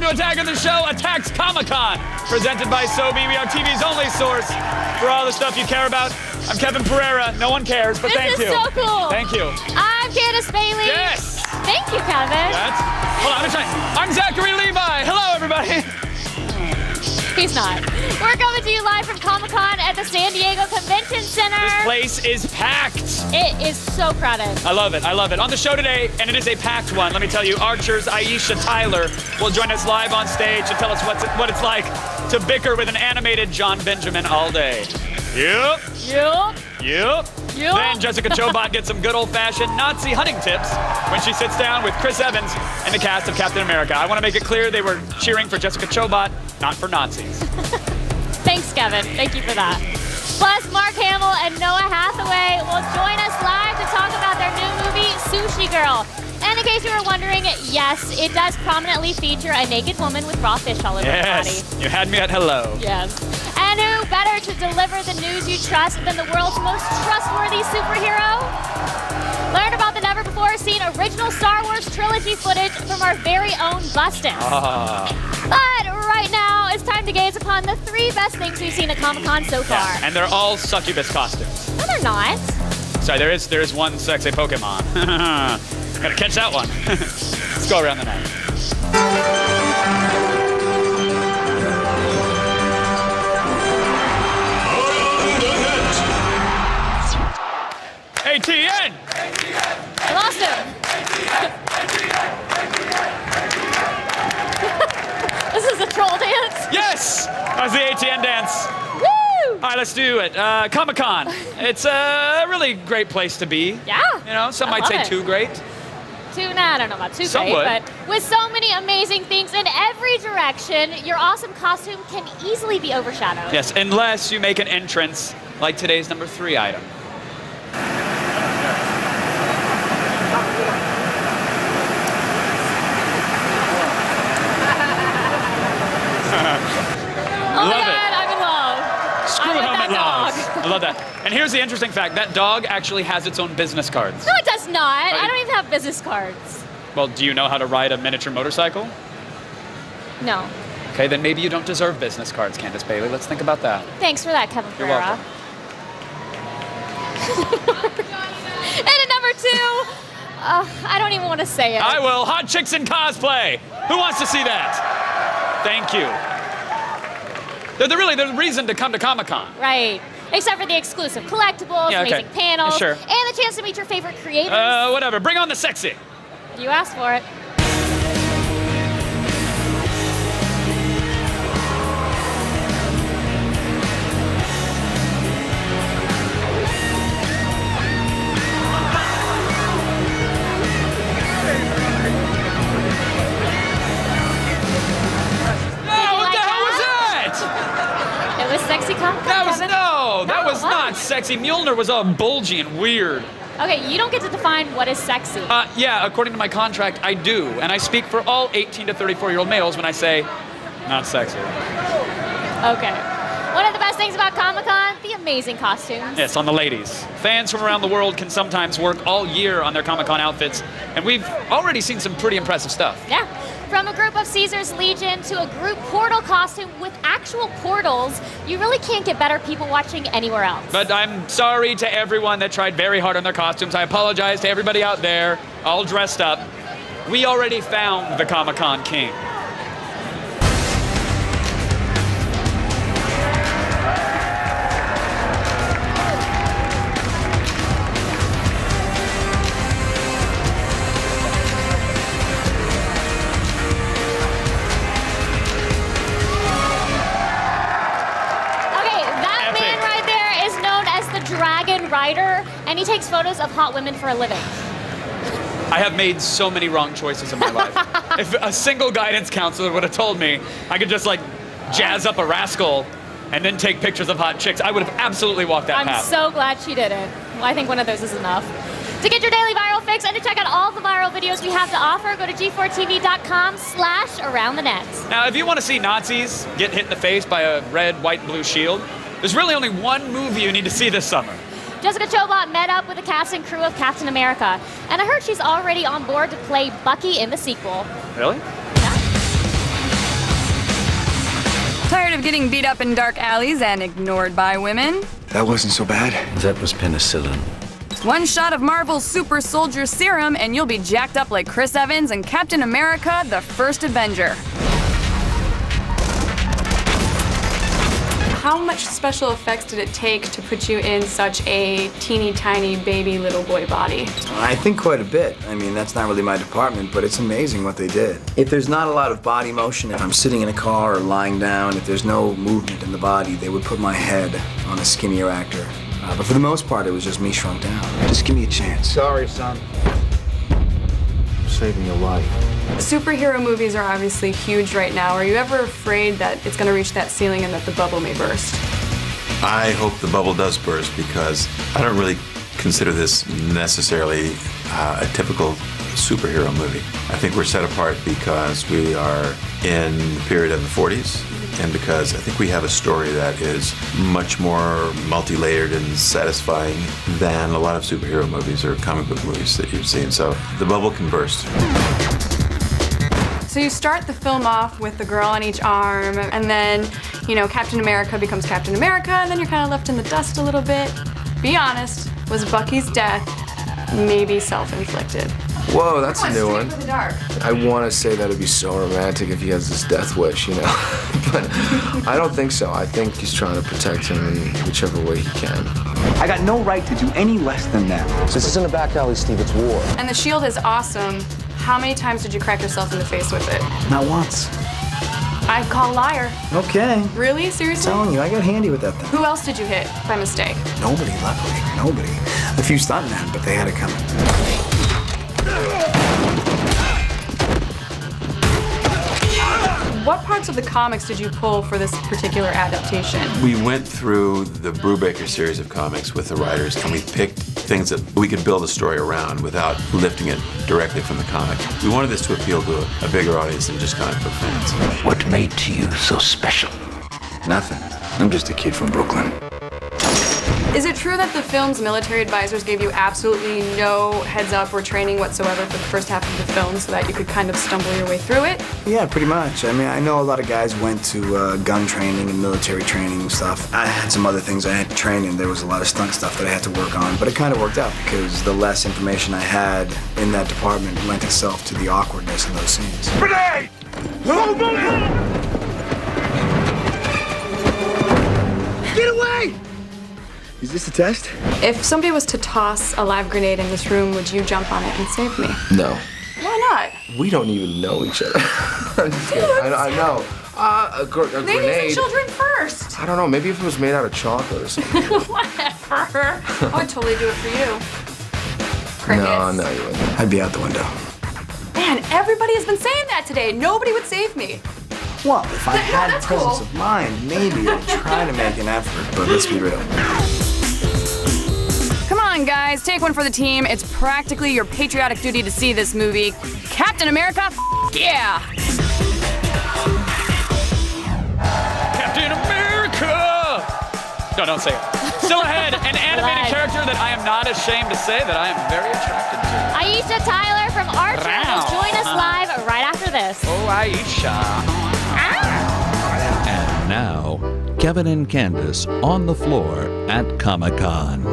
to Attack of the Show, Attacks Comic Con, presented by Sobe. We are TV's only source for all the stuff you care about. I'm Kevin Pereira. No one cares, but thank you. This is so cool. Thank you. I'm Candace Bailey. Yes. Thank you, Kevin. Hold on, I'm Zachary Levi. Hello, everybody. He's not. We're coming to you live from Comic-Con at the San Diego Convention Center. This place is packed. It is so crowded. I love it. I love it. On the show today, and it is a packed one, let me tell you, Archer's Aisha Tyler will join us live on stage and tell us what it's like to bicker with an animated John Benjamin all day. Yep. Yup. Yep. Yep. Then Jessica Chobot gets some good old-fashioned Nazi hunting tips when she sits down with Chris Evans and the cast of Captain America. I want to make it clear they were cheering for Jessica Chobot, not for Nazis. Thanks, Kevin. Thank you for that. Plus, Mark Hamill and Noah Hathaway will join us live to talk about their new movie, Sushi Girl. And in case you were wondering, yes, it does prominently feature a naked woman with raw fish all over her body. Yes, you had me at hello. Yes. And who better to deliver the news you trust than the world's most trustworthy superhero? Learn about the never-before-seen original Star Wars trilogy footage from our very own Bustin'. But right now, it's time to gaze upon the 3 best things we've seen at Comic-Con so far. Yeah, and they're all succubus costumes. No, they're not. Sorry, there is one sexy Pokemon. Gotta catch that one. Let's go around the net. ATN! I lost him. This is a troll dance? Yes! That's the ATN dance. Woo! All right, let's do it. Comic-Con. It's a really great place to be. Yeah. You know, some I might say love it. too great. I don't know about too Some great, would. but with so many amazing things in every direction, your awesome costume can easily be overshadowed. Yes, unless you make an entrance like today's number 3 item. Oh my God, I'm in love. Screw I'm with helmet that laws. dog. I love that. And here's the interesting fact. That dog actually has its own business cards. No, it does not. I don't even have business cards. Well, do you know how to ride a miniature motorcycle? No. Okay, then maybe you don't deserve business cards, Candace Bailey. Let's think about that. Thanks for that, Kevin You're Pereira. welcome. And at number 2, I don't even want to say it. I will. Hot chicks in cosplay. Who wants to see that? Thank you. They're really the reason to come to Comic-Con. Right. Except for the exclusive collectibles, Yeah, okay. amazing panels, Sure. and the chance to meet your favorite creators. Whatever. Bring on the sexy. You asked for it. It was sexy content, Kevin. That was what? not sexy. Mjolnir was all bulgy and weird. Okay, you don't get to define what is sexy. Yeah, according to my contract, I do. And I speak for all 18 to 34-year-old males when I say, not sexy. Okay. One of the best things about Comic-Con, the amazing costumes. Yes, on the ladies. Fans from around the world can sometimes work all year on their Comic-Con outfits, and we've already seen some pretty impressive stuff. Yeah. From a group of Caesar's Legion to a group portal costume with actual portals, you really can't get better people watching anywhere else. But I'm sorry to everyone that tried very hard on their costumes. I apologize to everybody out there, all dressed up. We already found the Comic-Con king. Dragon Rider, and he takes photos of hot women for a living. I have made so many wrong choices in my life. If a single guidance counselor would have told me I could just like jazz up a rascal and then take pictures of hot chicks, I would have absolutely walked that path. I'm so glad she didn't. Well, I think one of those is enough. To get your daily viral fix and to check out all the viral videos we have to offer, go to g4tv.com/aroundthenet. Now, if you want to see Nazis get hit in the face by a red, white, blue shield, there's really only one movie you need to see this summer. Jessica Chobot met up with the cast and crew of Captain America, and I heard she's already on board to play Bucky in the sequel. Really? Yeah. Tired of getting beat up in dark alleys and ignored by women? That wasn't so bad. That was penicillin. One shot of Marvel's Super Soldier Serum and you'll be jacked up like Chris Evans and Captain America, the First Avenger. How much special effects did it take to put you in such a teeny tiny baby little boy body? I think quite a bit. I mean, that's not really my department, but it's amazing what they did. If there's not a lot of body motion, if I'm sitting in a car or lying down, if there's no movement in the body, they would put my head on a skinnier actor. But for the most part, it was just me shrunk down. Just give me a chance. Sorry, son. I'm saving your life. Superhero movies are obviously huge right now. Are you ever afraid that it's going to reach that ceiling and that the bubble may burst? I hope the bubble does burst because I don't really consider this necessarily a typical superhero movie. I think we're set apart because we are in the period of the 40s and because I think we have a story that is much more multi-layered and satisfying than a lot of superhero movies or comic book movies that you've seen. So the bubble can burst. So you start the film off with the girl on each arm, and then, you know, Captain America becomes Captain America, and then you're kind of left in the dust a little bit. Be honest, was Bucky's death maybe self-inflicted? Whoa, that's a new one. For the dark. I want to say that it'd be so romantic if he has this death wish, you know? But I don't think so. I think he's trying to protect him in whichever way he can. I got no right to do any less than that. This isn't a back alley, Steve. It's war. And the shield is awesome. How many times did you crack yourself in the face with it? Not once. I'd call liar. Okay. Really? Seriously? I'm telling you, I got handy with that thing. Who else did you hit by mistake? Nobody, luckily. Nobody. A few stuntmen, but they had it coming. What parts of the comics did you pull for this particular adaptation? We went through the Brubaker series of comics with the writers and we picked things that we could build a story around without lifting it directly from the comic. We wanted this to appeal to a bigger audience than just comic book fans. What made you so special? Nothing. I'm just a kid from Brooklyn. Is it true that the film's military advisors gave you absolutely no heads up or training whatsoever for the first half of the film so that you could kind of stumble your way through it? Yeah, pretty much. I mean, I know a lot of guys went to gun training and military training and stuff. I had some other things I had to train in. There was a lot of stunt stuff that I had to work on, but it kind of worked out because the less information I had in that department lent itself to the awkwardness in those scenes. Grenade! Get away! Is this a test? If somebody was to toss a live grenade in this room, would you jump on it and save me? No. Why not? We don't even know each other. I'm just kidding. I know. A Ladies grenade. and children first. I don't know. Maybe if it was made out of chocolate or something. Whatever. I would totally do it for you. Crickets. No, you wouldn't. I'd be out the window. Man, everybody has been saying that today. Nobody would save me. Well, if I had that's presence cool. of mind, maybe I'd try to make an effort, but let's be real. Come on, guys, take one for the team. It's practically your patriotic duty to see this movie. Captain America, yeah! Captain America! No, don't say it. Still ahead, an animated character that I am not ashamed to say that I am very attracted to. Aisha Tyler from Archer will Wow. join us live right after this. Oh, Aisha. And now, Kevin and Candace on the floor at Comic Con.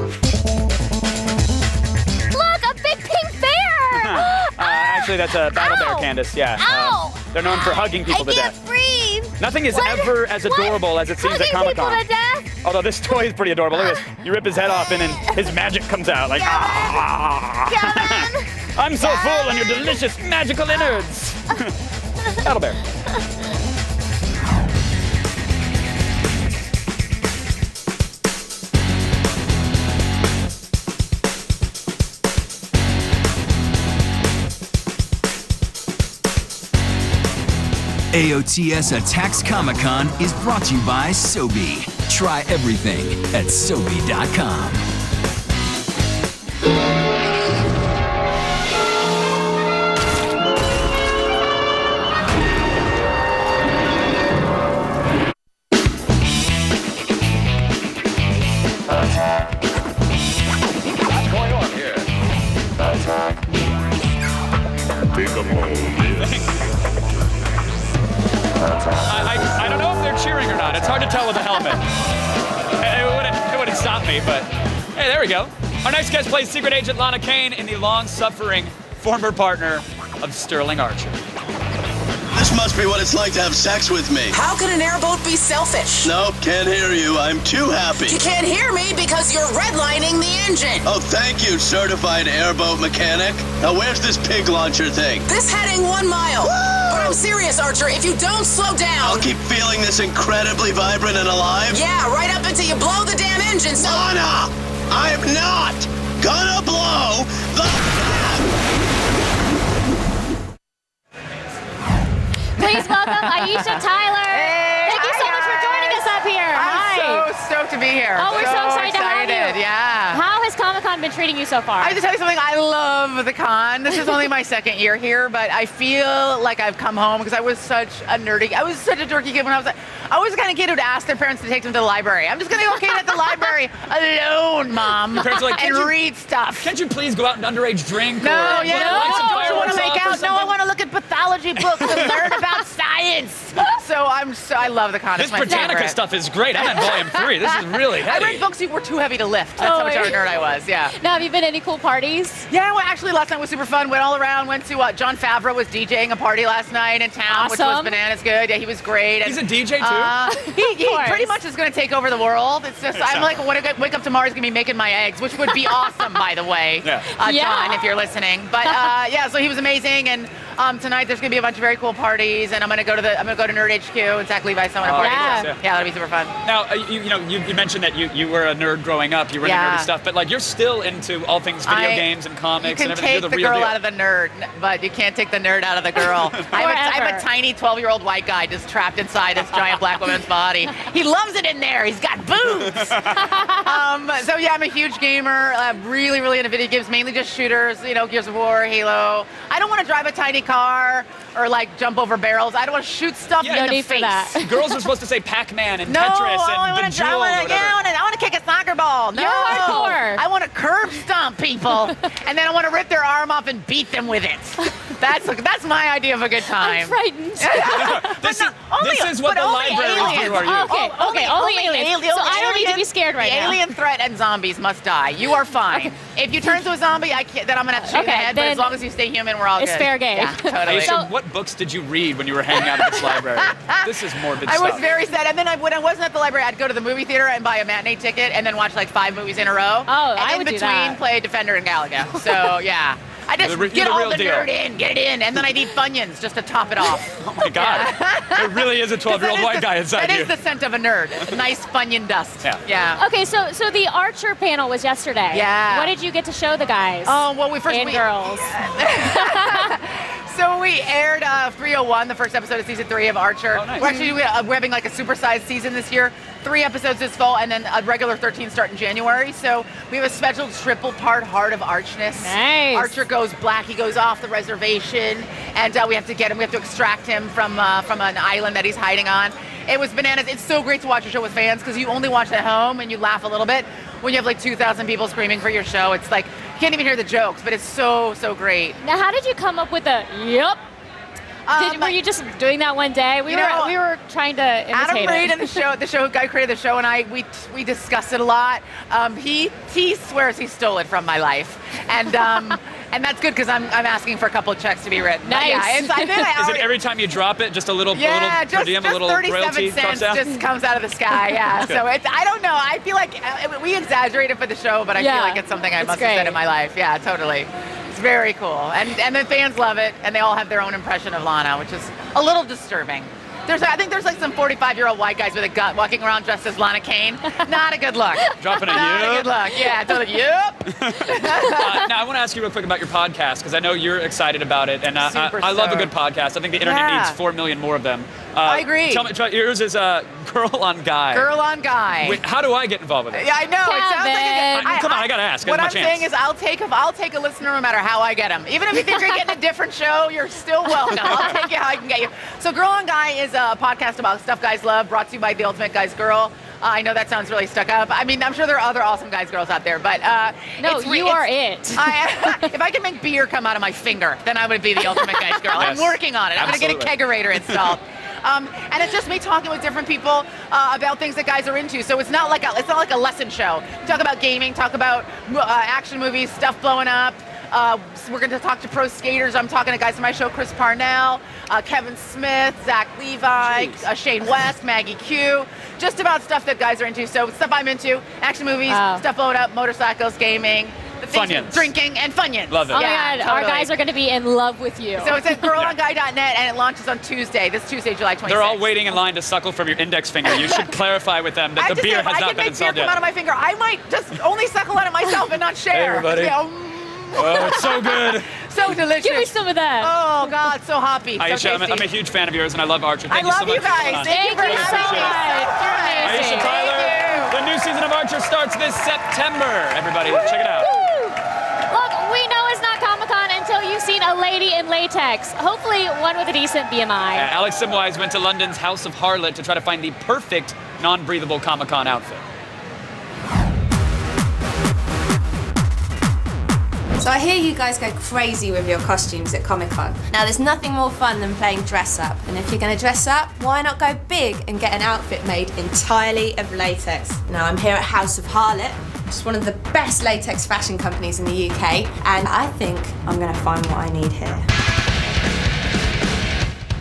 Look, a big pink bear! Actually, that's a battle bear, Ow. Candace, yeah. Ow! They're known for hugging people to I can't death. breathe! Nothing is What? ever as adorable as it seems at Hugging Comic Con. people to death? Although this toy is pretty adorable. Look at this. You rip his head off and then his magic comes out. Like, Kevin! I'm so full on your delicious magical innards. Battle bear. AOTS Attacks Comic Con is brought to you by Sobe. Try everything at Sobe.com. What's going on here? I don't know if they're cheering or not. It's hard to tell with a helmet. It wouldn't stop me, but hey, there we go. Our next guest plays Secret Agent Lana Kane in the long-suffering former partner of Sterling Archer. This must be what it's like to have sex with me. How can an airboat be selfish? Nope, can't hear you. I'm too happy. You can't hear me because you're redlining the engine. Oh, thank you, certified airboat mechanic. Now, where's this pig launcher thing? This heading 1 mile. Woo! But I'm serious, Archer. If you don't slow down... I'll keep feeling this incredibly vibrant and alive? Yeah, right up until you blow the damn engine, so... Lana! I'm not gonna blow the... Please welcome Aisha Tyler. Thank you so much for joining us up here. I'm so stoked to be here. Oh, we're so excited to have you. Yeah. How has Comic-Con been treating you so far? I have to tell you something. I love the con. This is only my second year here, but I feel like I've come home because I was such a dorky kid when I was the kind of kid who'd ask their parents to take them to the library. I'm just going to go kid at the library alone, Mom, Your parents are like, and read stuff. Can't you please go out and underage drink? No, or yeah, light some don't you want fireworks to make off or out? No, I something? want to look at pathology books and learn about science. So I love the con. This It's my Britannica favorite. stuff is great. I'm in volume 3. This is really heavy. I read books that were too heavy to lift. That's how much of a nerd I was. Yeah. Now, have you been to any cool parties? Yeah, well, actually, last night was super fun. Went all around. Went to John Favreau was DJing a party last night in town, which was Awesome. bananas good. Yeah, he was great. He's a DJ too? He pretty much is going to take over the world. It's just I'm like when I wake up tomorrow, he's going to be making my eggs, which would be awesome, by the way. Yeah. John, if you're listening. But yeah, so he was amazing, and tonight there's going to be a bunch of very cool parties, and I'm going to go to Nerd HQ and Zach Levi's throwing a party. yeah. Yeah, that'll be super fun. Now, you mentioned that you were a nerd growing up. You were into Yeah. nerdy stuff, but like you're still into all things video games and comics You and can everything. take You're the real girl deal. out of the nerd, but you can't take the nerd out of the girl. I have a tiny 12-year-old white guy just trapped inside this giant black woman's body. He loves it in there. He's got boobs. So yeah, I'm a huge gamer. Really, really into video games, mainly just shooters. Gears of War, Halo. I don't want to drive a tiny car or like jump over barrels. I don't want to shoot stuff in the face. Girls are supposed to say Pac-Man and No, Tetris I and want Bejeweled. to kick a soccer ball. No, You're hardcore. I want to curb stomp people, and then I want to rip their arm off and beat them with it. That's my idea of a good time. I'm frightened. This is what the library was for you. Okay, only aliens. So I don't need to be scared right the now. alien threat and zombies must die. You are fine. If you turn into a zombie, then I'm going to have to shoot you in the head, but as long as you stay human, we're all good. It's fair game. Yeah, totally. Aisha, what books did you read when you were hanging out at this library? This is morbid I stuff. was very sad. And then when I wasn't at the library, I'd go to the movie theater and buy a matinee ticket and then watch like 5 movies in a row. Oh, and I in would do between that. play Defender and Galaga. So yeah. I just get all the deal. nerd in, get it in, and then I'd eat Funyuns just to top it off. Oh my God. There really is a 12-year-old white guy inside That you. is the scent of a nerd. A nice Funyun dust. Yeah. Okay, so the Archer panel was yesterday. Yeah. What did you get to show the guys? Oh, well, and girls. So we aired 301, the first episode of season 3 of Archer. Oh, nice. We're having like a supersized season this year. 3 episodes this fall, and then a regular 13 start in January. So we have a special triple-part Heart of Archness. Nice. Archer goes black. He goes off the reservation, and we have to get him. We have to extract him from an island that he's hiding on. It was bananas. It's so great to watch a show with fans because you only watch it at home and you laugh a little bit. When you have like 2,000 people screaming for your show, it's like you can't even hear the jokes, but it's so great. Now, how did you come up with the yep? Were you just doing that one day? We were trying to imitate Adam Reed it. and the show guy created the show, and we discussed it a lot. He swears he stole it from my life, and that's good because I'm asking for a couple of checks to be written. Nice. Yeah, Is it every time you drop it, just a little per diem, a little 37 royalty cents drops down? just comes out of the sky. Yeah, so I don't know. I feel like we exaggerate it for the show, but I feel like it's something I must have said in my life. Yeah, totally. It's very cool, and the fans love it, and they all have their own impression of Lana, which is a little disturbing. I think there's like some 45-year-old white guys with a gut walking around dressed as Lana Kane. Not a good look. Dropping a Not a good look. Yeah, totally. Yep. Now, I want to ask you real quick about your podcast because I know you're excited about it, and Super I love a stoked. good podcast. I think the internet needs 4 million more of them. I agree. Tell me, yours is Girl on Guy. Girl on Guy. Wait, how do I get involved with it? Yeah, I know. It sounds like come on, I gotta ask. What I'm It's my saying chance. is, I'll take a listener no matter how I get them. Even if you think you're getting a different show, you're still welcome. I'll take you how I can get you. So, Girl on Guy is a podcast about stuff guys love, brought to you by The Ultimate Guys Girl. I know that sounds really stuck up. I mean, I'm sure there are other awesome guys, girls out there, but no, you are it. If I could make beer come out of my finger, then I would be the Ultimate Guys Girl. Yes. I'm working on it. I'm going to get a kegerator installed. And it's just me talking with different people about things that guys are into. So it's not like a lesson show. Talk about gaming, talk about action movies, stuff blowing up. We're going to talk to pro skaters. I'm talking to guys from my show, Chris Parnell, Kevin Smith, Zach Levi, Shane West, Maggie Q. Just about stuff that guys are into. So stuff I'm into, action movies, stuff blowing up, motorcycles, gaming, Funyuns. Drinking, and Funyuns. Love it. Oh my Yeah, God, our totally. guys are going to be in love with you. So it's at girlonguy.net, and it launches on Tuesday, this Tuesday, July 26th. They're all waiting in line to suckle from your index finger. You should clarify with them that the beer has not been installed If I can make beer come out yet. of my finger, I might just only suckle at it myself and not share. Hey, everybody. Yeah, Oh, it's so good. so delicious. Give me some of that. Oh, God, so hoppy. So Aisha, tasty. I'm a huge fan of yours, and I love Archer. I Thank you so love much you for coming guys. on. Thank you for so having me. much. Aisha Tyler, the new season of Archer starts this September. Everybody, check it out. Look, we know it's not Comic-Con until you've seen a lady in latex. Hopefully one with a decent BMI. Alex Simwise went to London's House of Harlot to try to find the perfect non-breathable Comic-Con outfit. So I hear you guys go crazy with your costumes at Comic-Con. Now there's nothing more fun than playing dress up. And if you're gonna dress up, why not go big and get an outfit made entirely of latex? Now I'm here at House of Harlot. It's one of the best latex fashion companies in the UK. And I think I'm gonna find what I need here.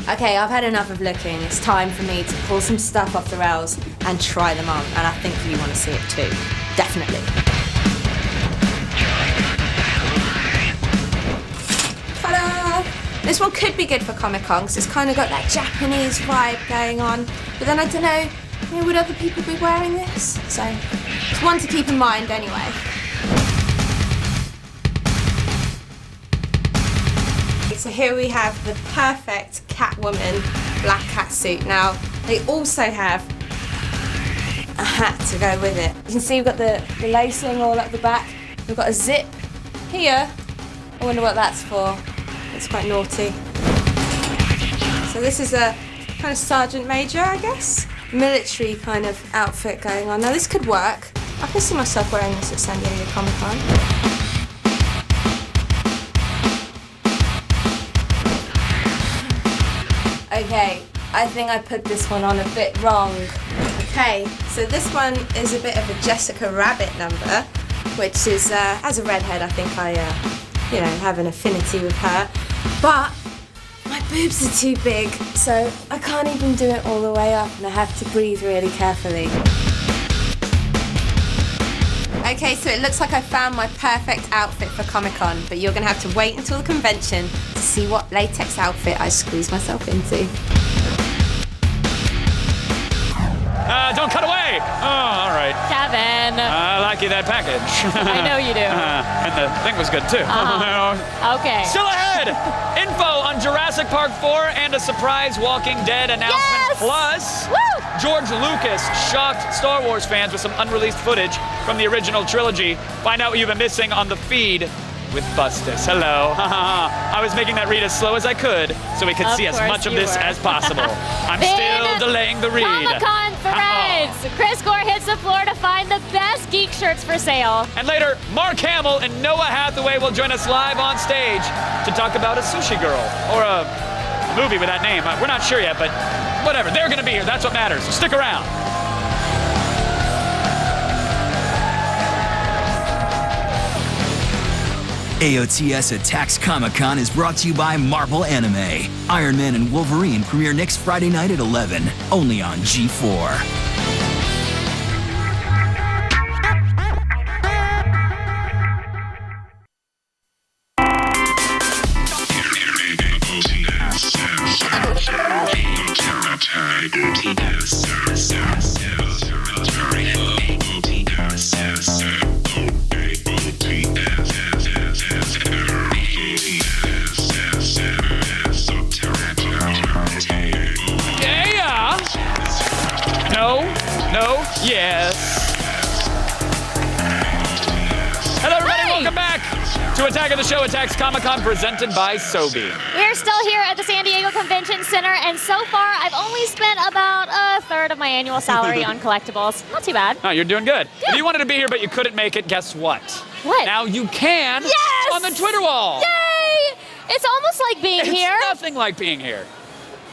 Okay, I've had enough of looking. It's time for me to pull some stuff off the rails and try them on. And I think you wanna see it too. Definitely. Ta-da! This one could be good for Comic-Con because it's kind of got that Japanese vibe going on. But then I don't know, would other people be wearing this? So it's one to keep in mind anyway. So here we have the perfect Catwoman black cat suit. Now they also have a hat to go with it. You can see we've got the lacing all up the back. We've got a zip here. I wonder what that's for. It's quite naughty. So this is a kind of sergeant major, I guess. Military kind of outfit going on. Now this could work. I can see myself wearing this at San Diego Comic Con. Okay, I think I put this one on a bit wrong. Okay, so this one is a bit of a Jessica Rabbit number, which is, as a redhead, I think I, have an affinity with her. But my boobs are too big, so I can't even do it all the way up, and I have to breathe really carefully. Okay, so it looks like I found my perfect outfit for Comic-Con, but you're gonna have to wait until the convention to see what latex outfit I squeeze myself into. Don't cut away! Oh, all right. Kevin. I like you that package. I know you do. And the thing was good, too. Okay. Still ahead! Info on Jurassic Park 4 and a surprise Walking Dead announcement. Yes! Plus, Woo! George Lucas shocked Star Wars fans with some unreleased footage from the original trilogy. Find out what you've been missing on the feed with Bustus. Hello. I was making that read as slow as I could so we could see as much of this as possible. I'm still delaying the read. Comic-Con Threads. Chris Gore hits the floor to find the best geek shirts for sale. And later, Mark Hamill and Noah Hathaway will join us live on stage to talk about a Sushi Girl or a movie with that name. We're not sure yet, but whatever. They're going to be here. That's what matters. So stick around. AOTS Attacks Comic-Con is brought to you by Marvel Anime. Iron Man and Wolverine premiere next Friday night at 11, only on G4. Yes. Hello, everybody. Welcome back to Attack of the Show, Attacks Comic-Con, presented by Sobe. We're still here at the San Diego Convention Center, and so far, I've only spent about a third of my annual salary on collectibles. Not too bad. Oh, you're doing good. Yeah. If you wanted to be here but you couldn't make it, guess what? What? Now you can. Yes! On the Twitter wall. Yay! It's almost like being here. It's nothing like being here.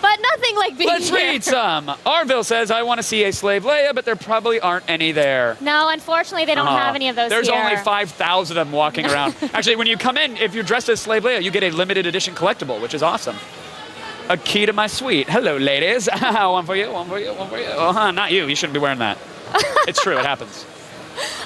But but nothing like being Let's here. read some. Arville says, I want to see a slave Leia, but there probably aren't any there. No, unfortunately, they don't have any of those There's here. only 5,000 of them walking around. Actually, when you come in, if you're dressed as slave Leia, you get a limited edition collectible, which is awesome. A key to my suite. Hello, ladies. One for you, one for you, one for you. Not you. You shouldn't be wearing that. It's true. It happens.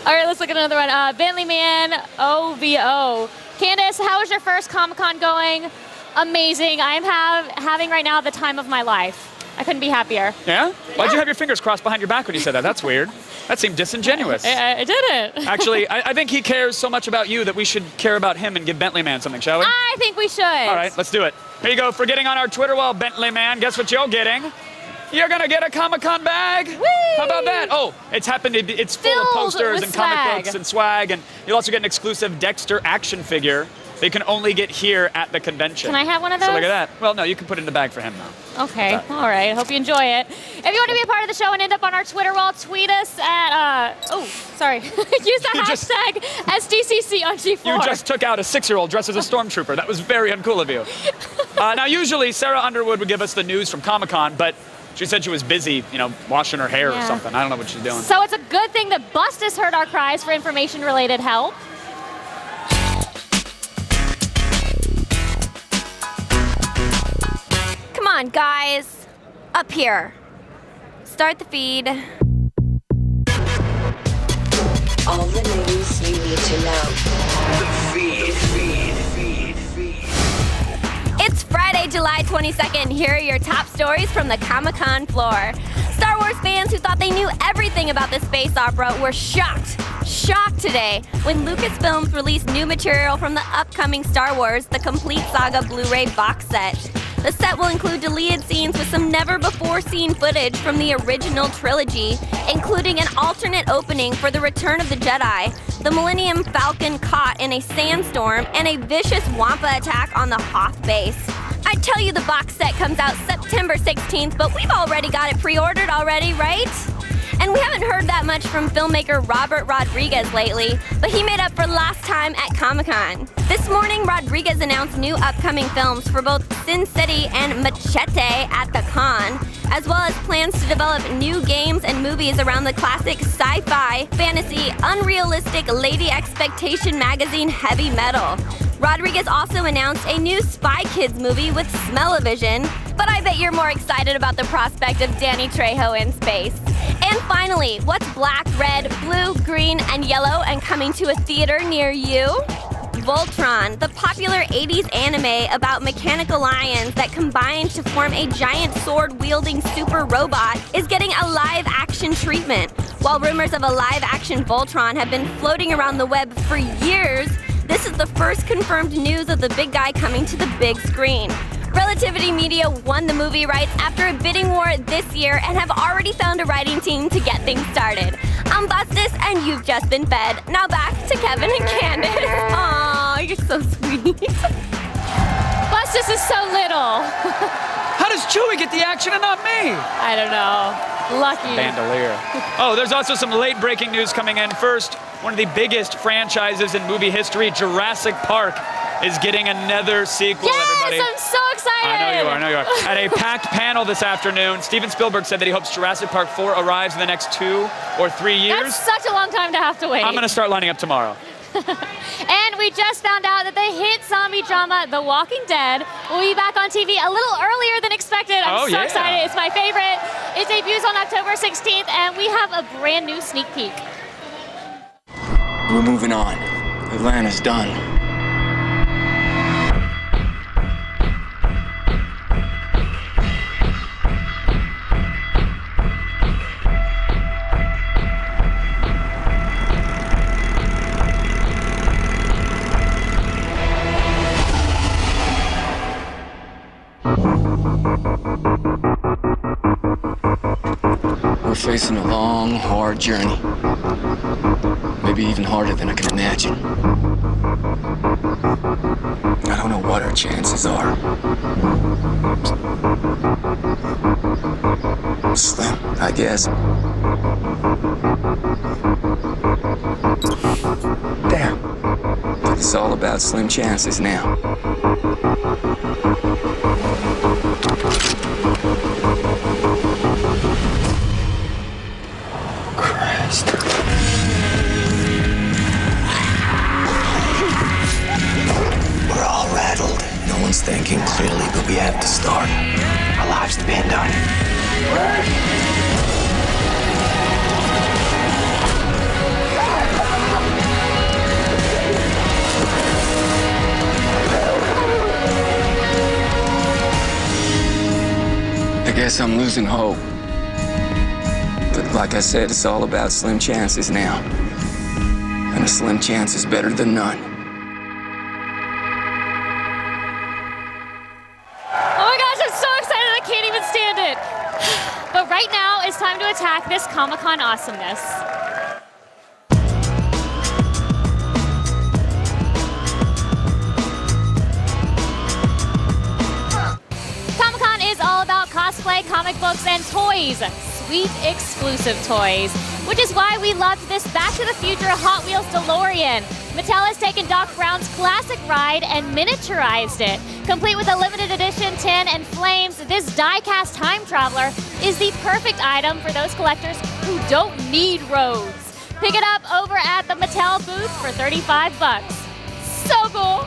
All right, let's look at another one. Bentley Man OVO. Candace, how is your first Comic-Con going? Amazing. I am having right now the time of my life. I couldn't be happier. Yeah? Why'd you have your fingers crossed behind your back when you said that? That's weird. That seemed disingenuous. I didn't. Actually, I think he cares so much about you that we should care about him and give Bentley Man something, shall we? I think we should. All right, let's do it. Here you go for getting on our Twitter wall, Bentley Man. Guess what you're getting? You're gonna get a Comic-Con bag. Whee! How about that? Oh, it's happened. It's full of posters with and swag. comic books and swag, and you'll also get an exclusive Dexter action figure that you can only get here at the convention. Can I have one of those? So look at that. Well, no, you can put it in the bag for him now. Okay, all right. Hope you enjoy it. If you want to be a part of the show and end up on our Twitter wall, tweet us at, use the hashtag SDCC on G4. You just took out a 6-year-old dressed as a stormtrooper. That was very uncool of you. Now, usually Sarah Underwood would give us the news from Comic-Con, but she said she was busy, washing her hair or something. I don't know what she's doing. So it's a good thing that Bustus heard our cries for information-related help. Come on, guys. Up here. Start the feed. All the news you need to know. The feed. It's Friday, July 22nd. Here are your top stories from the Comic-Con floor. Star Wars fans who thought they knew everything about the space opera were shocked today when Lucasfilms released new material from the upcoming Star Wars The Complete Saga Blu-ray box set. The set will include deleted scenes with some never-before-seen footage from the original trilogy, including an alternate opening for the Return of the Jedi, the Millennium Falcon caught in a sandstorm, and a vicious Wampa attack on the Hoth base. I tell you the box set comes out September 16th, but we've already got it pre-ordered already, right? And we haven't heard that much from filmmaker Robert Rodriguez lately, but he made up for last time at Comic-Con. This morning, Rodriguez announced new upcoming films for both Sin City and Machete at the con, as well as plans to develop new games and movies around the classic sci-fi, fantasy, unrealistic Lady Expectation magazine Heavy Metal. Rodriguez also announced a new Spy Kids movie with Smell-O-Vision, but I bet you're more excited about the prospect of Danny Trejo in space. And finally, what's black, red, blue, green, and yellow and coming to a theater near you? Voltron, the popular 80s anime about mechanical lions that combine to form a giant sword-wielding super robot, is getting a live-action treatment. While rumors of a live-action Voltron have been floating around the web for years, this is the first confirmed news of the big guy coming to the big screen. Relativity Media won the movie rights after a bidding war this year and have already found a writing team to get things started. I'm Bustus, and you've just been fed. Now back to Kevin and Candace. Aw, you're so sweet. Bustus is so little. How does Chewie get the action and not me? I don't know. Lucky. Bandolier. Oh, there's also some late breaking news coming in. First, one of the biggest franchises in movie history, Jurassic Park, is getting another sequel, everybody. Yes, I'm so excited. I know you are. At a packed panel this afternoon, Steven Spielberg said that he hopes Jurassic Park 4 arrives in the next 2 or 3 years. That's such a long time to have to wait. I'm going to start lining up tomorrow. And we just found out that the hit zombie drama, The Walking Dead, will be back on TV a little earlier than expected. I'm so excited. It's my favorite. It debuts on October 16th, and we have a brand new sneak peek. We're moving on. Atlanta's done. We're facing a long, hard journey. Maybe even harder than I can imagine. I don't know what our chances are. Slim, I guess. Damn. It's all about slim chances now. We have to start. Our lives depend on it. I guess I'm losing hope. But like I said, it's all about slim chances now. And a slim chance is better than none. Oh my gosh, I'm so excited I can't even stand it. But right now, it's time to attack this Comic-Con awesomeness. Comic-Con is all about cosplay, comic books, and toys. Sweet exclusive toys. Which is why we loved this Back to the Future Hot Wheels DeLorean. Mattel has taken Doc Brown's classic ride and miniaturized it. Complete with a limited edition tin and flames, this die-cast time traveler is the perfect item for those collectors who don't need roads. Pick it up over at the Mattel booth for $35. So cool!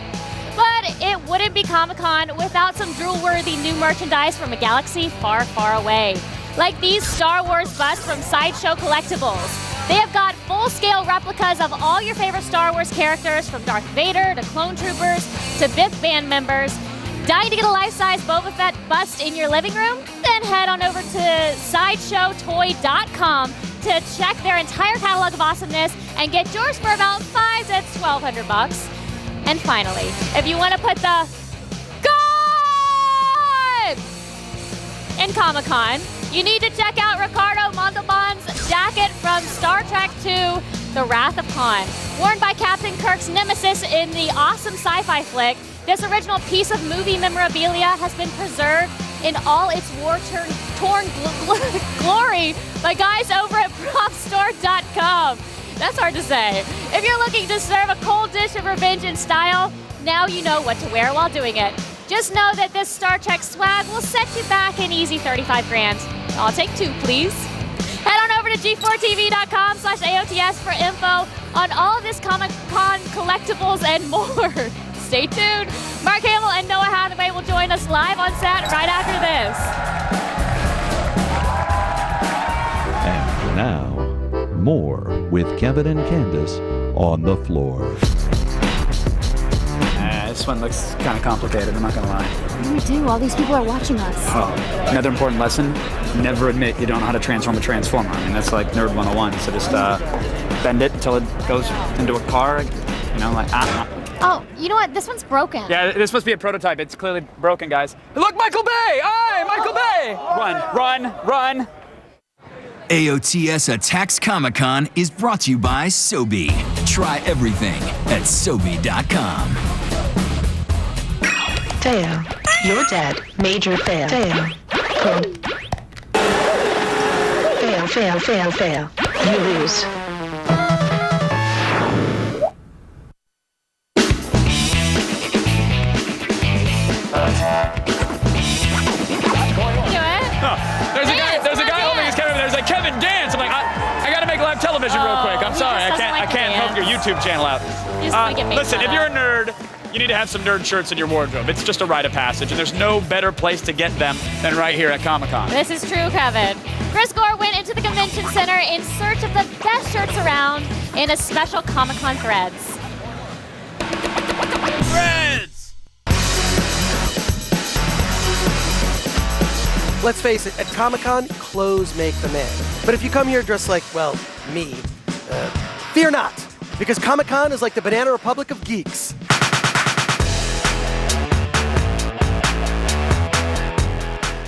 But it wouldn't be Comic-Con without some drool-worthy new merchandise from a galaxy far, far away. Like these Star Wars busts from Sideshow Collectibles. They have got full-scale replicas of all your favorite Star Wars characters, from Darth Vader to Clone Troopers to Biff band members. Dying to get a life-size Boba Fett bust in your living room? Then head on over to SideshowToy.com to check their entire catalog of awesomeness and get yours for about $500 to $1,200. And finally, if you want to put the God in Comic-Con, you need to check out Ricardo Montalban's jacket from Star Trek II, The Wrath of Khan. Worn by Captain Kirk's nemesis in the awesome sci-fi flick, this original piece of movie memorabilia has been preserved in all its war-torn glory by guys over at PropStore.com. That's hard to say. If you're looking to serve a cold dish of revenge in style, now you know what to wear while doing it. Just know that this Star Trek swag will set you back an easy $35,000. I'll take 2, please. Head on over to G4TV.com/AOTS for info on all of this Comic-Con collectibles and more. Stay tuned. Mark Hamill and Noah Hathaway will join us live on set right after this. And now, more with Kevin and Candace on the floor. This one looks kind of complicated, I'm not gonna lie. What do we do? All these people are watching us. Oh, another important lesson, never admit you don't know how to transform a transformer. I mean, that's like Nerd 101, so just bend it until it goes into a car, you know, like, Oh, you know what? This one's broken. Yeah, this must be a prototype. It's clearly broken, guys. Look, Michael Bay! Aye, Michael Bay! Run! AOTS Attacks Comic-Con is brought to you by Sobe. Try everything at Sobe.com. Fail. You're dead. Major fail. Fail. Fail. You lose. There's a guy holding his camera. There's like, Kevin, dance. I'm like, I gotta make live television real quick. I'm sorry, I can't help your YouTube channel out. Listen, if you're a nerd, you need to have some nerd shirts in your wardrobe. It's just a rite of passage, and there's no better place to get them than right here at Comic-Con. This is true, Kevin. Chris Gore went into the convention center in search of the best shirts around in a special Comic-Con Threads. Let's face it, at Comic-Con, clothes make the man. But if you come here dressed like, well, me, fear not, because Comic-Con is like the Banana Republic of geeks.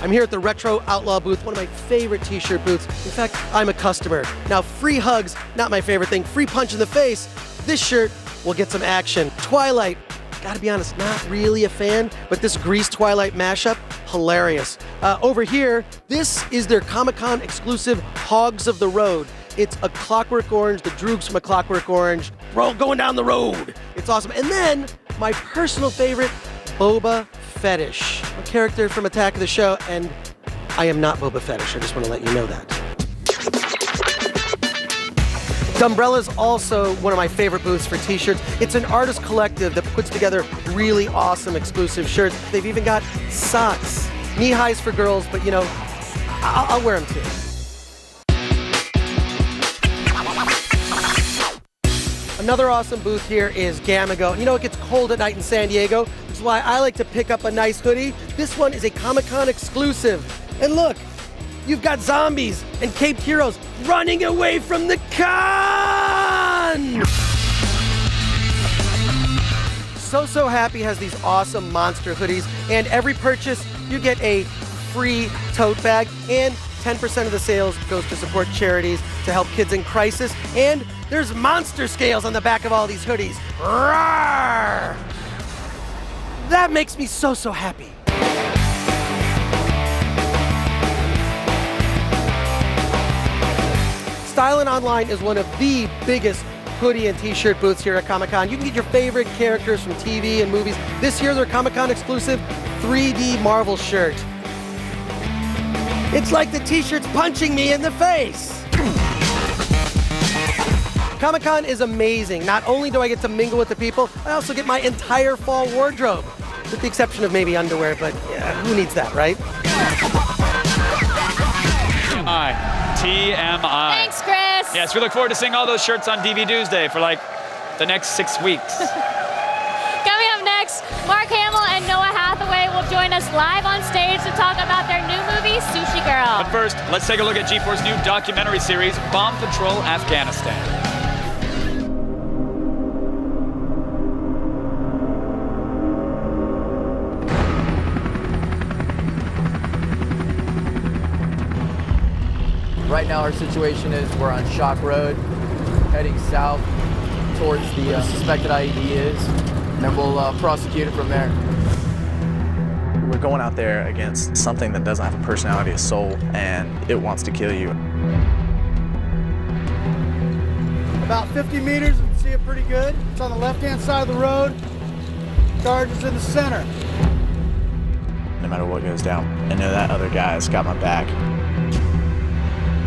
I'm here at the Retro Outlaw booth, one of my favorite t-shirt booths. In fact, I'm a customer. Now, free hugs, not my favorite thing. Free punch in the face. This shirt will get some action. Twilight, gotta be honest, not really a fan, but this Grease Twilight mashup, hilarious. Over here, this is their Comic-Con exclusive Hogs of the Road. It's a Clockwork Orange, the Droogs from a Clockwork Orange. We're all going down the road. It's awesome. And then, my personal favorite, Boba Fetish, a character from Attack of the Show, and I am not Boba Fetish. I just want to let you know that. Dumbrella is also one of my favorite booths for t-shirts. It's an artist collective that puts together really awesome exclusive shirts. They've even got socks. Knee highs for girls, but you know, I'll wear them too. Another awesome booth here is Gamago. You know, it gets cold at night in San Diego, which is why I like to pick up a nice hoodie. This one is a Comic-Con exclusive. And look, you've got zombies and caped heroes running away from the con! So Happy has these awesome monster hoodies, and every purchase you get a free tote bag, and 10% of the sales goes to support charities to help kids in crisis, and there's monster scales on the back of all these hoodies. Roar! That makes me so happy. Stylin' Online is one of the biggest hoodie and t-shirt booths here at Comic-Con. You can get your favorite characters from TV and movies. This year, their Comic-Con exclusive 3D Marvel shirt. It's like the t-shirt's punching me in the face. Comic-Con is amazing. Not only do I get to mingle with the people, I also get my entire fall wardrobe. With the exception of maybe underwear, but yeah, who needs that, right? TMI. Thanks, Chris. Yes, we look forward to seeing all those shirts on DVD Tuesday for like the next 6 weeks. Coming up next, Mark Hamill and Noah Hathaway will join us live on stage to talk about their new movie, Sushi Girl. But first, let's take a look at G4's new documentary series, Bomb Patrol Afghanistan. Right now our situation is we're on Shock Road, heading south towards the suspected IED is, and then we'll prosecute it from there. We're going out there against something that doesn't have a personality, a soul, and it wants to kill you. About 50 meters, you can see it pretty good. It's on the left-hand side of the road. Charge is in the center. No matter what goes down, I know that other guy's got my back.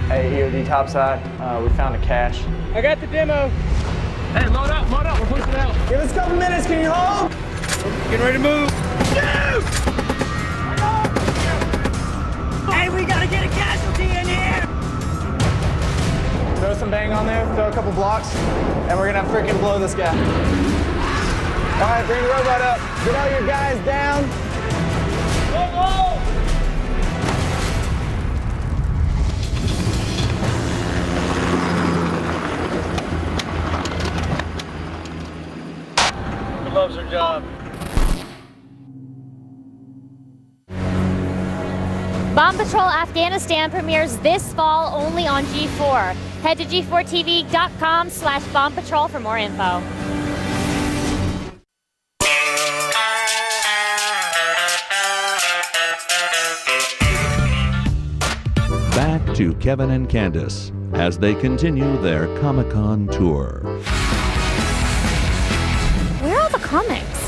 Hey, EOD topside, we found a cache. I got the demo. Hey, load up, we're pushing out. Give us a couple minutes, can you hold? Getting ready to move. Shoot! Hey, we gotta get a casualty in here! Throw some bang on there, throw a couple blocks, and we're gonna freaking blow this guy. All right, bring the robot up. Get all your guys down. Go! Loves her job. Bomb Patrol Afghanistan premieres this fall only on G4. Head to G4TV.com/bombpatrol for more info. Back to Kevin and Candace as they continue their Comic-Con tour. Where are all the comics?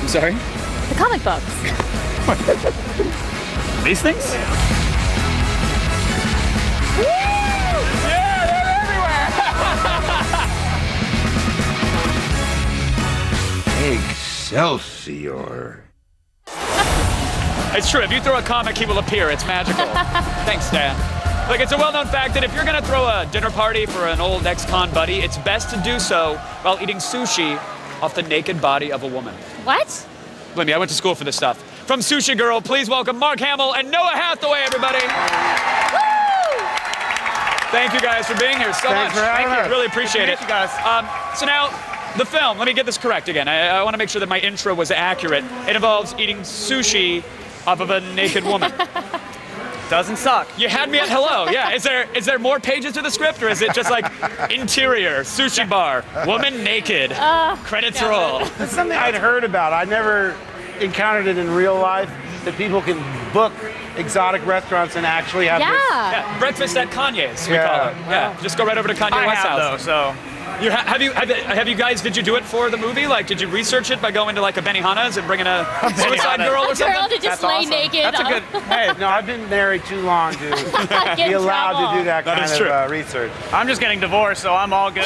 I'm sorry? The comic books. These things? Excelsior. It's true. If you throw a comic, he will appear. It's magical. Thanks, Dan. Like, it's a well-known fact that if you're going to throw a dinner party for an old ex-con buddy, it's best to do so while eating sushi off the naked body of a woman. What? Believe me, I went to school for this stuff. From Sushi Girl, please welcome Mark Hamill and Noah Hathaway, everybody. Woo! Thank you guys for being here so much. Thank you. Really appreciate it. You guys. So now, the film, let me get this correct again. I want to make sure that my intro was accurate. It involves eating sushi off of a naked woman. Doesn't suck. You had me at hello, yeah. Is there more pages to the script, or is it just like interior, sushi bar, woman naked, credits roll? It's something I'd heard about. I never encountered it in real life, that people can book exotic restaurants and actually have this. Yeah, breakfast at Kanye's, we call it. Yeah, just go right over to Kanye West's house. Though, so. Have you guys, did you do it for the movie? Like, did you research it by going to like a Benihana's and bringing a suicide girl or something? A girl to just lay naked. That's a good, hey, no, I've been married too long to be allowed to do that kind of research. I'm just getting divorced, so I'm all good.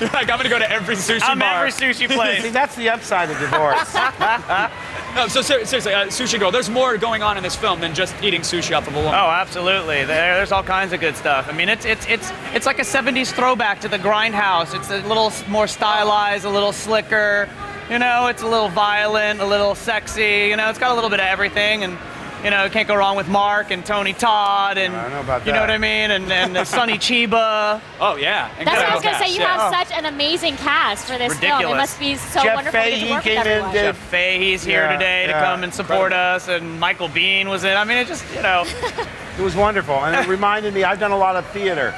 You're like, I'm gonna go to every sushi bar. Every sushi place. See, that's the upside of divorce. No, so seriously, Sushi Girl, there's more going on in this film than just eating sushi off of a woman. Oh, absolutely. There's all kinds of good stuff. I mean, it's like a 70s throwback to the Grindhouse. It's a little more stylized, a little slicker. You know, it's a little violent, a little sexy. You know, it's got a little bit of everything, and you know, can't go wrong with Mark and Tony Todd, and I don't know about you know that. what I mean, and Sonny Chiba. Oh yeah. That's what I was gonna say. You have Yeah. such an amazing cast for this film. It Ridiculous. must be so Jeff wonderful to get to Fahey work with came in, everyone. did- Jeff Fahey's here Yeah, today to yeah. come and support us, and Michael Biehn was in. I mean, it just, you know. It was wonderful, and it reminded me, I've done a lot of theater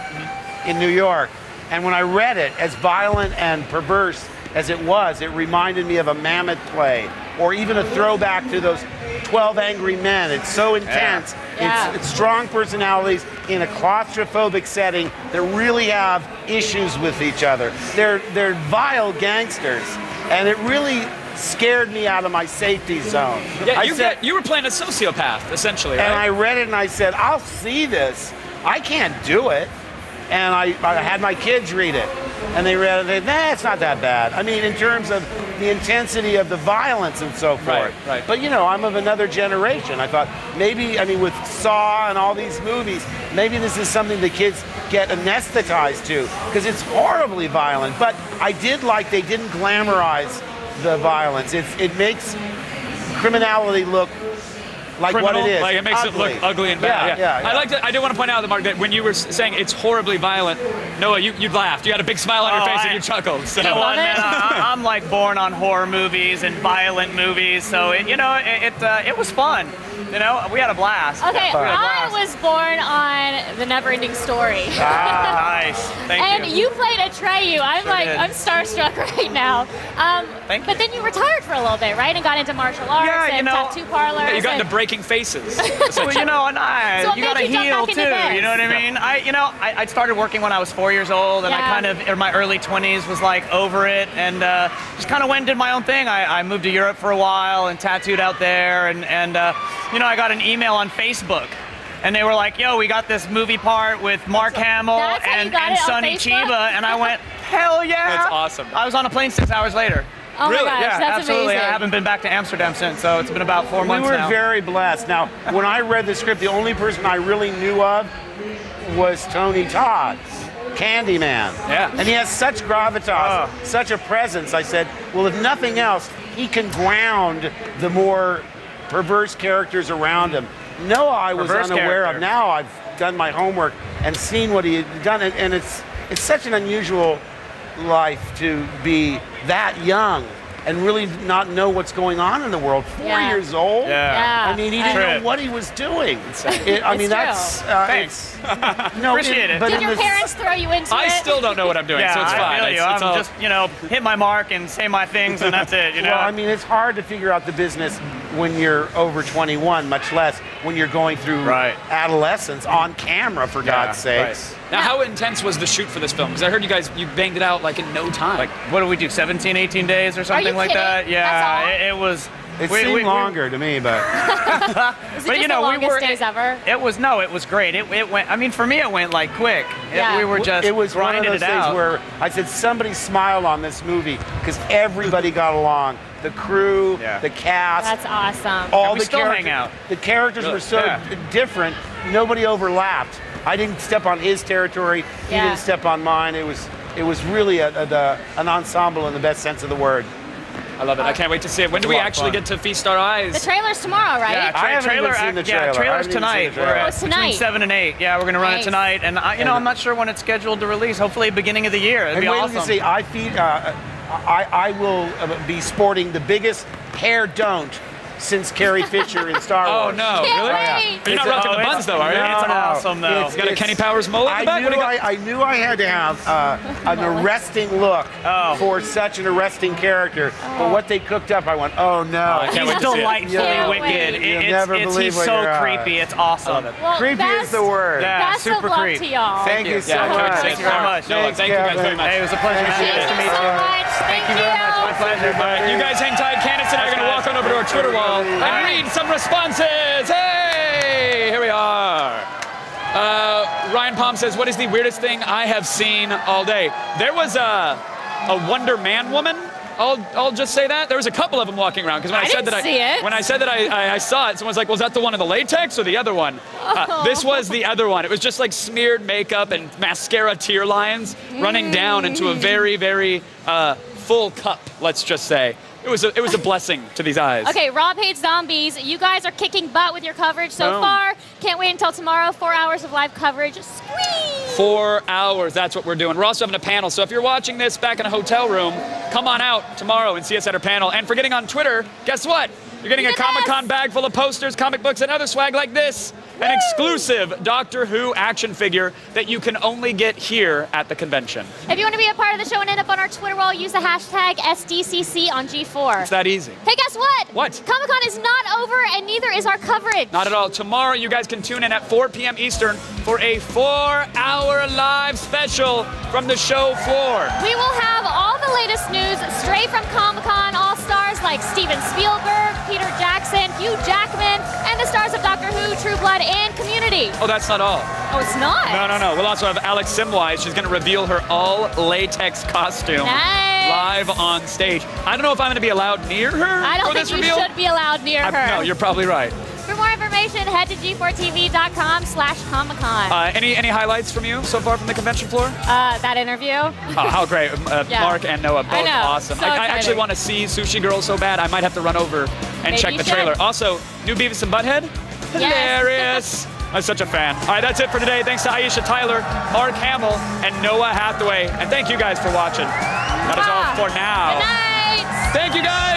in New York, and when I read it, as violent and perverse as it was, it reminded me of a Mammoth play, or even a throwback to those 12 Angry Men. It's so intense. Yeah. It's strong personalities in a claustrophobic setting that really have issues with each other. They're vile gangsters, and it really scared me out of my safety zone. Yeah, I you were playing a sociopath, essentially, right? and I read it and I said, I'll see this. I can't do it. And I had my kids read it. And they read it and they said, nah, it's not that bad. I mean, in terms of the intensity of the violence and so forth. Right. But, you know, I'm of another generation. I thought maybe, I mean, with Saw and all these movies, maybe this is something the kids get anesthetized to, because it's horribly violent. But I did like they didn't glamorize the violence. It makes criminality look like Criminal, what it is. like it makes ugly. it look ugly and bad. Yeah. I do want to point out, Mark, that when you were saying it's horribly violent, Noah, you laughed. You had a big smile on your face and you chuckled. So. You know what, man? I'm like born on horror movies and violent movies, so it was fun. You know, we had a blast. Okay, We had a I blast. was born on The Neverending Story. Nice. Thank and you. you played Atreyu. I'm starstruck right now. Thank but then you retired for a little bit, right? And got into martial arts and tattoo parlors. Yeah, you got and- into breaking faces. Well, you know, and So what you got to made you jump heal back too. into this? You know what I mean? I started working when I was 4 years old, and I Yeah. kind of in my early 20s was like over it, and just kind of went and did my own thing. I moved to Europe for a while and tattooed out there, and I got an email on Facebook. And they were like, yo, we got this movie part with Mark Hamill That's how you and got it on Sonny Facebook? Chiba. And I went, hell yeah. That's awesome. I was on a plane 6 hours later. Oh Really? my gosh, Yeah, that's absolutely. amazing. I haven't been back to Amsterdam since, so it's been about 4 months We were now. very blessed. Now, when I read the script, the only person I really knew of was Tony Todd, Candyman. Yeah. And he has such gravitas, such a presence. I said, well, if nothing else, he can ground the more perverse characters around him. Noah, I was Perverse unaware character. of. Now I've done my homework and seen what he had done, and it's such an unusual life to be that young and really not know what's going on in the world. 4 Yeah. years old? Yeah. I mean, he didn't True. know what he was doing. I It's mean, true. that's Thanks. no, Appreciate it. But Did in your the- parents throw you into I it? still don't know what I'm doing, Yeah, so it's fine. I feel you. It's I'm all- just, hit my mark and say my things, and that's it, you know? Well, I mean, it's hard to figure out the business when you're over 21, much less when you're going through Right. adolescence on camera, for God's Right. sakes. Now, how intense was the shoot for this film? Because I heard you banged it out like in no time. Like, what do we do, 17, 18 days or something you like kidding? that? Yeah, That's all? it was. It seemed longer to me, but Is it But, just you know, the we longest were- days ever? It was great. It went. I mean, for me, it went like quick. Yeah. We were just it was one of grinding those it things out. where I said, somebody smile on this movie, because everybody got along. The crew, Yeah. the cast, That's awesome. all And we the still characters. hang out. The characters were so Yeah. different. Nobody overlapped. I didn't step on his territory. He Yeah. didn't step on mine. It was really an ensemble in the best sense of the word. I love it. I can't wait to see it. When do we a lot of actually fun. get to feast our eyes? The trailer's tomorrow, right? Yeah, I haven't even seen the trailer. I trailer's haven't even seen tonight. the trailer. We're Oh, at it's between tonight. 7 and 8. Yeah, we're gonna run Nice. it tonight, and I'm not sure when it's scheduled to release. Hopefully, beginning of the year. It'd And be wait awesome. till you see, I will be sporting the biggest hair don't since Carrie Fisher in Star Oh, Wars. no. Can't Really? wait. You're not rocking the buns, though, are you? No, It's no. awesome, though. You got a Kenny Powers mullet in the back? What do you got? I knew I had to have an arresting look for such an arresting character. But what they cooked up, I went, oh no. I can't He's wait to see it. delightfully Can't wicked. wait. You'll never believe He's what so you're creepy. It's awesome. Well, Creepy best, is the word. Yeah, Best super of luck creep. to y'all. Thank you so Yeah, can't wait to much. see it. Thank you very much. Noah, Thanks, thank you guys Kevin. very much. Hey, it was a pleasure. Thank man. Thank Nice to you meet so you. much. Thank you. My pleasure. All right, you guys hang tight. Candace and I are going to walk on over to our Twitter wall and read some responses. Hey, here we are. Ryan Palm says, what is the weirdest thing I have seen all day? There was a Wonder Man woman. I'll just say that. There was a couple of them walking around because when I said that I saw it, someone's like, "Was that the one in the latex or the other one?" This was the other one. It was just like smeared makeup and mascara tear lines running down into a very, very full cup. Let's just say. It was a blessing to these eyes. Okay, Rob Hates Zombies. You guys are kicking butt with your coverage so Boom. far. Can't wait until tomorrow. 4 hours of live coverage. Squeeze! 4 hours, that's what we're doing. We're also having a panel, so if you're watching this back in a hotel room, come on out tomorrow and see us at our panel. And for getting on Twitter, guess what? You're getting a Comic-Con bag full of posters, comic books, and other swag like this. An exclusive Doctor Who action figure that you can only get here at the convention. If you want to be a part of the show and end up on our Twitter wall, use the hashtag SDCC on G4. It's that easy. Hey, guess what? What? Comic-Con is not over, and neither is our coverage. Not at all. Tomorrow, you guys can tune in at 4 p.m. Eastern for a 4-hour live special from the show floor. We will have all the latest news straight from Comic-Con. All stars like Steven Spielberg, Peter Jackson, Hugh Jackman, and the stars of Doctor Who, True Blood, and Community. Oh, that's not all. Oh, it's not? No. We'll also have Alex Simwise. She's going to reveal her all-latex costume live on stage. I don't know if I'm going to be allowed near her I don't for think this you reveal. should be allowed near her. No, you're probably right. For more information, head to g4tv.com/Comic-Con. Any highlights from you so far from the convention floor? That interview. Oh, how great. Yeah. Mark and Noah, both I know. awesome. So I exciting. actually want to see Sushi Girl so bad, I might have to run over and Maybe check you the should. trailer. Also, new Beavis and Butthead? Hilarious. I'm such a fan. All right, that's it for today. Thanks to Aisha Tyler, Mark Hamill, and Noah Hathaway. And thank you guys for watching. That is all for now. Good night. Thank you, guys.